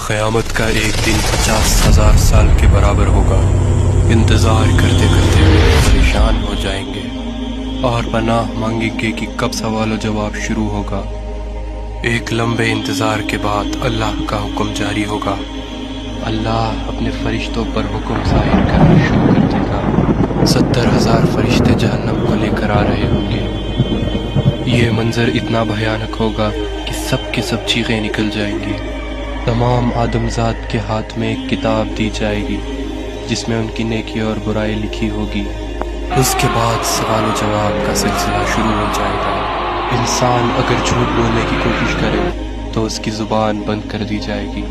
قیامت کا ایک دن 50,000 سال کے برابر ہوگا۔ انتظار کرتے کرتے وہ پریشان ہو جائیں گے اور پناہ مانگیں گے کہ کب سوال و جواب شروع ہوگا۔ ایک لمبے انتظار کے بعد اللہ کا حکم جاری ہوگا۔ اللہ اپنے فرشتوں پر حکم ظاہر کرنا شروع کر دے گا۔ 70,000 فرشتے جہنم کو لے کر آ رہے ہوں گے۔ یہ منظر اتنا بھیانک ہوگا کہ سب کے سب چیخیں نکل جائیں گی۔ تمام آدمزاد کے ہاتھ میں ایک کتاب دی جائے گی جس میں ان کی نیکی اور برائی لکھی ہوگی۔ اس کے بعد سوال و جواب کا سلسلہ شروع ہو جائے گا۔ انسان اگر جھوٹ بولنے کی کوشش کرے تو اس کی زبان بند کر دی جائے گی۔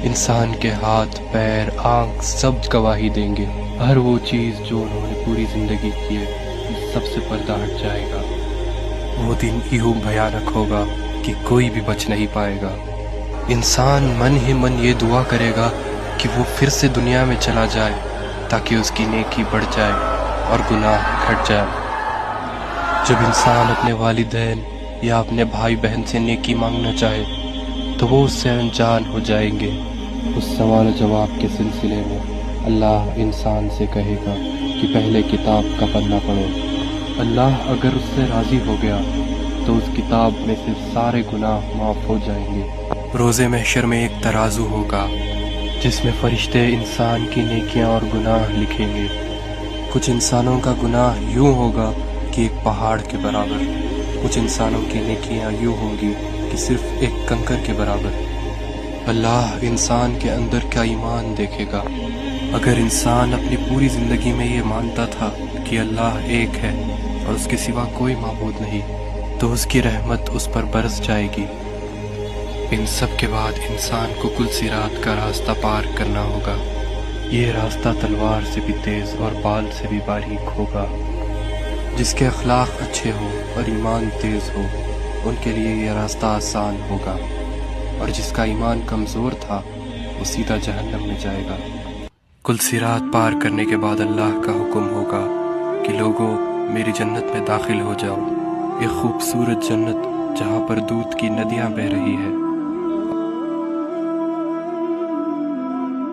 انسان کے ہاتھ، پیر، آنکھ سب گواہی دیں گے۔ ہر وہ چیز جو انہوں نے پوری زندگی کی ہے سب سے پردہ ہٹ جائے گا۔ وہ دن یوں بھیانک ہوگا کہ کوئی بھی بچ نہیں پائے گا۔ انسان من ہی من یہ دعا کرے گا کہ وہ پھر سے دنیا میں چلا جائے تاکہ اس کی نیکی بڑھ جائے اور گناہ گھٹ جائے۔ جب انسان اپنے والدین یا اپنے بھائی بہن سے نیکی مانگنا چاہے تو وہ اس سے انجان ہو جائیں گے۔ اس سوال و جواب کے سلسلے میں اللہ انسان سے کہے گا کہ پہلے کتاب کا پنہ پڑھو۔ اللہ اگر اس سے راضی ہو گیا تو اس کتاب میں سے سارے گناہ معاف ہو جائیں گے۔ روز محشر میں ایک ترازو ہوگا جس میں فرشتے انسان کی نیکیاں اور گناہ لکھیں گے۔ کچھ انسانوں کا گناہ یوں ہوگا کہ ایک پہاڑ کے برابر، کچھ انسانوں کی نیکیاں یوں ہوں گی کہ صرف ایک کنکر کے برابر۔ اللہ انسان کے اندر کا ایمان دیکھے گا۔ اگر انسان اپنی پوری زندگی میں یہ مانتا تھا کہ اللہ ایک ہے اور اس کے سوا کوئی معبود نہیں تو اس کی رحمت اس پر برس جائے گی۔ ان سب کے بعد انسان کو کل صراط کا راستہ پار کرنا ہوگا۔ یہ راستہ تلوار سے بھی تیز اور بال سے بھی باریک ہوگا۔ جس کے اخلاق اچھے ہو اور ایمان تیز ہو ان کے لیے یہ راستہ آسان ہوگا، اور جس کا ایمان کمزور تھا وہ سیدھا جہنم میں جائے گا۔ کل صراط پار کرنے کے بعد اللہ کا حکم ہوگا کہ لوگوں میری جنت میں داخل ہو جاؤ، ایک خوبصورت جنت جہاں پر دودھ کی ندیاں بہہ رہی ہے۔